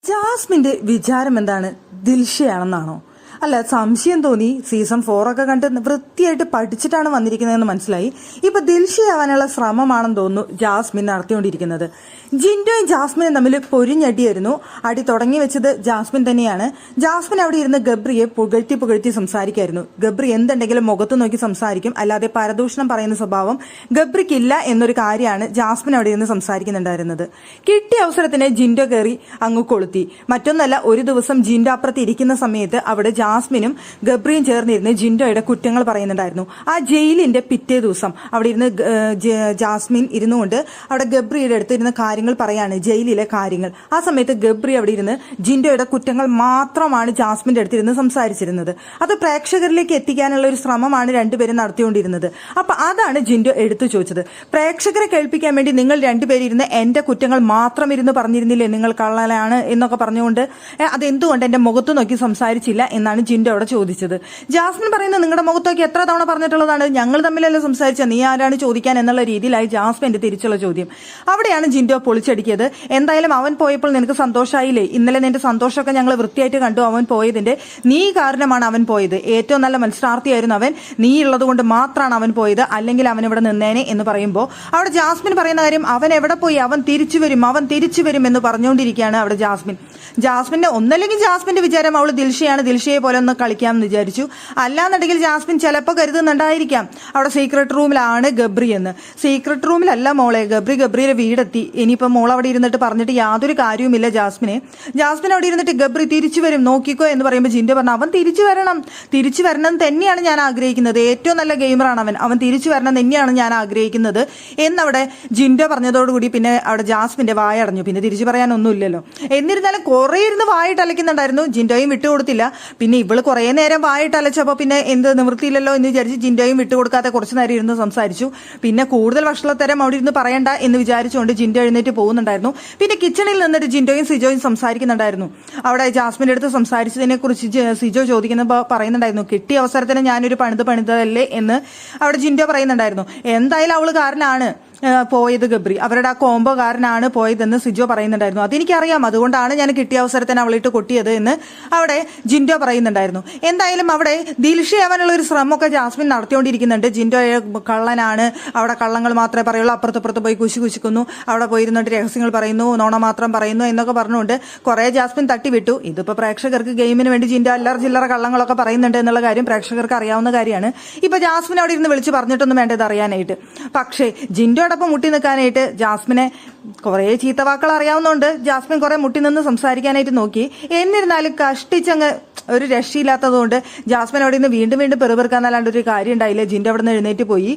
ജാസ്മിന്റെ വിചാരം എന്താണ്? ദിൽഷയാണെന്നാണോ? അല്ല, സംശയം തോന്നി. സീസൺ 4 ഒക്കെ കണ്ട് വൃത്തിയായിട്ട് പഠിച്ചിട്ടാണ് വന്നിരിക്കുന്നതെന്ന് മനസ്സിലായി. ഇപ്പൊ ദിൽഷയാവാനുള്ള ശ്രമമാണെന്ന് തോന്നുന്നു ജാസ്മിൻ നടത്തിക്കൊണ്ടിരിക്കുന്നത്. ജിൻഡോയും ജാസ്മിനും തമ്മിൽ പൊരിഞ്ഞടിയായിരുന്നു. അടി തുടങ്ങി വെച്ചത് ജാസ്മിൻ തന്നെയാണ്. ജാസ്മിൻ അവിടെ ഇരുന്ന് ഗബ്രിയെ പുകഴ്ത്തി സംസാരിക്കായിരുന്നു. ഗബ്രി എന്തുണ്ടെങ്കിലും മുഖത്ത് നോക്കി സംസാരിക്കും, അല്ലാതെ പരദൂഷണം പറയുന്ന സ്വഭാവം ഗബ്രിക്കില്ല എന്നൊരു കാര്യമാണ് ജാസ്മിൻ അവിടെ ഇരുന്ന് സംസാരിക്കുന്നുണ്ടായിരുന്നത്. കിട്ടിയ അവസരത്തിന് ജിൻഡോ കയറി അങ്ങ് കൊളുത്തി. മറ്റൊന്നല്ല, ഒരു ദിവസം ജിൻഡോ അപ്പുറത്ത് ഇരിക്കുന്ന സമയത്ത് അവിടെ ജാസ്മിനും ഗബ്രിയും ചേർന്നിരുന്ന് ജിൻഡോയുടെ കുറ്റങ്ങൾ പറയുന്നുണ്ടായിരുന്നു. ആ ജയിലിന്റെ പിറ്റേ ദിവസം അവിടെ ഇരുന്ന് ജാസ്മിൻ ഇരുന്നുകൊണ്ട് അവിടെ ഗബ്രിയുടെ അടുത്ത് ഇരുന്ന് കാര്യങ്ങൾ പറയാണ്, ജയിലിലെ കാര്യങ്ങൾ. ആ സമയത്ത് ഗബ്രി അവിടെ ഇരുന്ന് ജിൻഡോയുടെ കുറ്റങ്ങൾ മാത്രമാണ് ജാസ്മിന്റെ അടുത്തിരുന്ന് സംസാരിച്ചിരുന്നത്. അത് പ്രേക്ഷകരിലേക്ക് എത്തിക്കാനുള്ള ഒരു ശ്രമമാണ് രണ്ടുപേരും നടത്തിക്കൊണ്ടിരുന്നത്. അപ്പൊ അതാണ് ജിൻഡോ എടുത്തു ചോദിച്ചത്. പ്രേക്ഷകരെ കേൾപ്പിക്കാൻ വേണ്ടി നിങ്ങൾ രണ്ടുപേരും ഇരുന്ന് എന്റെ കുറ്റങ്ങൾ മാത്രം ഇരുന്ന് പറഞ്ഞിരുന്നില്ലേ, നിങ്ങൾ കള്ളനാണ് എന്നൊക്കെ പറഞ്ഞുകൊണ്ട് അതെന്തുകൊണ്ട് എന്റെ മുഖത്ത് നോക്കി സംസാരിച്ചില്ല എന്നാണ് ജിൻഡോ അവിടെ ചോദിച്ചത്. ജാസ്മിൻ പറയുന്നത്, നിങ്ങളുടെ മുഖത്ത് നോക്കി എത്ര തവണ പറഞ്ഞിട്ടുള്ളതാണ്, ഞങ്ങൾ തമ്മിലല്ല സംസാരിച്ച, നീ ആരാണ് ചോദിക്കാൻ എന്നുള്ള രീതിയിലായി ജാസ്മിന്റെ തിരിച്ചുള്ള ചോദ്യം. അവിടെയാണ് ജിൻഡോ പൊളിച്ചടിക്കിയത്. എന്തായാലും അവൻ പോയപ്പോൾ നിനക്ക് സന്തോഷമായില്ലേ? ഇന്നലെ നിന്റെ സന്തോഷമൊക്കെ ഞങ്ങൾ വൃത്തിയായിട്ട് കണ്ടു. അവൻ പോയതിന്റെ നീ കാരണമാണ് അവൻ പോയത്. ഏറ്റവും നല്ല മത്സരാർത്ഥിയായിരുന്നു അവൻ. നീ ഉള്ളത് കൊണ്ട് മാത്രമാണ് അവൻ പോയത്, അല്ലെങ്കിൽ അവൻ ഇവിടെ നിന്നേനെ എന്ന് പറയുമ്പോൾ അവിടെ ജാസ്മിൻ പറയുന്ന കാര്യം, അവൻ എവിടെ പോയി? അവൻ തിരിച്ചു വരും എന്ന് പറഞ്ഞുകൊണ്ടിരിക്കുകയാണ് അവിടെ ജാസ്മിന്റെ ഒന്നല്ലെങ്കിൽ ജാസ്മിന്റെ വിചാരം അവൾ ദിൽഷയാണ്, ദിൽഷയെ പോലെ ഒന്ന് കളിക്കാമെന്ന് വിചാരിച്ചു. അല്ലാന്നുണ്ടെങ്കിൽ ജാസ്മിൻ ചിലപ്പോൾ കരുതുന്നുണ്ടായിരിക്കാം അവിടെ സീക്രട്ട് റൂമിലാണ് ഗബ്രി എന്ന്. സീക്രട്ട് റൂമിലല്ല മോളെ, ഗബ്രിയുടെ വീടെത്തി. ഇനിയിപ്പോൾ മോൾ അവിടെ ഇരുന്നിട്ട് പറഞ്ഞിട്ട് യാതൊരു കാര്യവുമില്ല ജാസ്മിൻ അവിടെ ഇരുന്നിട്ട് ഗബ്രി തിരിച്ചു വരും നോക്കിക്കോ എന്ന് പറയുമ്പോൾ ജിൻഡോ പറഞ്ഞു, അവൻ തിരിച്ചു വരണം തന്നെയാണ് ഞാൻ ആഗ്രഹിക്കുന്നത്. ഏറ്റവും നല്ല ഗെയിമറാണ് അവൻ തിരിച്ചു വരണം തന്നെയാണ് ഞാൻ ആഗ്രഹിക്കുന്നത് എന്നവിടെ ജിൻഡോ പറഞ്ഞതോടുകൂടി പിന്നെ അവിടെ ജാസ്മിന്റെ വായ അടഞ്ഞു. പിന്നെ തിരിച്ചു പറയാനൊന്നുമില്ലല്ലോ. എന്നിരുന്നാലും കുറെ ഇരുന്ന് വായിട്ട് അലയ്ക്കുന്നുണ്ടായിരുന്നു. ജിൻഡോയും വിട്ടുകൊടുത്തില്ല. പിന്നെ ഇവള് കുറെ നേരം വായിട്ട് അലച്ചപ്പോ പിന്നെ എന്ത് നിവൃത്തിയില്ലല്ലോ എന്ന് വിചാരിച്ച് ജിൻഡോയും വിട്ടുകൊടുക്കാതെ കുറച്ചു നേരം ഇരുന്ന് സംസാരിച്ചു. പിന്നെ കൂടുതൽ വഷളത്തരം അവിടെ ഇരുന്ന് പറയണ്ട എന്ന് വിചാരിച്ചുകൊണ്ട് ജിൻഡോ എഴുന്നേറ്റ് പോകുന്നുണ്ടായിരുന്നു. പിന്നെ കിച്ചണിൽ നിന്നിട്ട് ജിൻഡോയും സിജോയും സംസാരിക്കുന്നുണ്ടായിരുന്നു. അവിടെ ജാസ്മിന്റെ അടുത്ത് സംസാരിച്ചതിനെ കുറിച്ച് സിജോ പറയുന്നുണ്ടായിരുന്നു, കിട്ടിയ അവസരത്തിന് ഞാനൊരു പണിതല്ലേ എന്ന് അവിടെ ജിൻഡോ പറയുന്നുണ്ടായിരുന്നു. എന്തായാലും അവള് കാരനാണ് പോയത് ഗബ്രി, അവരുടെ ആ കോംബോ കാരനാണ് പോയതെന്ന് സിജോ പറയുന്നുണ്ടായിരുന്നു. അതെനിക്കറിയാം, അതുകൊണ്ടാണ് ഞാൻ കിട്ടിയ അവസരത്തിന് അവളിട്ട് കൊട്ടിയത് എന്ന് അവിടെ ജിൻഡോ പറയുന്നുണ്ടായിരുന്നു. എന്തായാലും അവിടെ ദിൽഷയാവാനുള്ള ഒരു ശ്രമമൊക്കെ ജാസ്മിൻ നടത്തിക്കൊണ്ടിരിക്കുന്നുണ്ട്. ജിൻഡോ കള്ളനാണ്, അവിടെ കള്ളങ്ങൾ മാത്രമേ പറയുള്ളൂ, അപ്പുറത്ത് പോയി കുശിക്കുന്നു, അവിടെ പോയിരുന്നിട്ട് രഹസ്യങ്ങൾ പറയുന്നു, നോണ മാത്രം പറയുന്നു എന്നൊക്കെ പറഞ്ഞുകൊണ്ട് കുറെ ജാസ്മിൻ തട്ടിവിട്ടു. ഇതിപ്പോ പ്രേക്ഷകർക്ക് ഗെയിമിന് വേണ്ടി ജിൻഡോ ചില്ലറ കള്ളങ്ങളൊക്കെ പറയുന്നുണ്ട് എന്നുള്ള കാര്യം പ്രേക്ഷകർക്ക് അറിയാവുന്ന കാര്യമാണ്. ഇപ്പൊ ജാസ്മിൻ അവിടെ ഇരുന്ന് വിളിച്ച് പറഞ്ഞിട്ടൊന്നും വേണ്ടത് അറിയാനായിട്ട്. പക്ഷേ ജിൻഡോ മുട്ടി നിൽക്കാനായിട്ട് ജാസ്മിനെ കുറെ ചീത്തവാക്കൾ അറിയാവുന്നതുകൊണ്ട് ജാസ്മിൻ കുറെ മുട്ടി നിന്ന് സംസാരിക്കാനായിട്ട് നോക്കി. എന്നിരുന്നാലും കഷ്ടിച്ചങ്ങ് ഒരു രക്ഷയില്ലാത്തതുകൊണ്ട് ജാസ്മിൻ അവിടെ നിന്ന് വീണ്ടും പെറുപെറുക്കാന്നല്ലാണ്ട് ഒരു കാര്യം ഉണ്ടായില്ല. ജിൻഡോ അവിടെ നിന്ന് എഴുന്നേറ്റ് പോയി.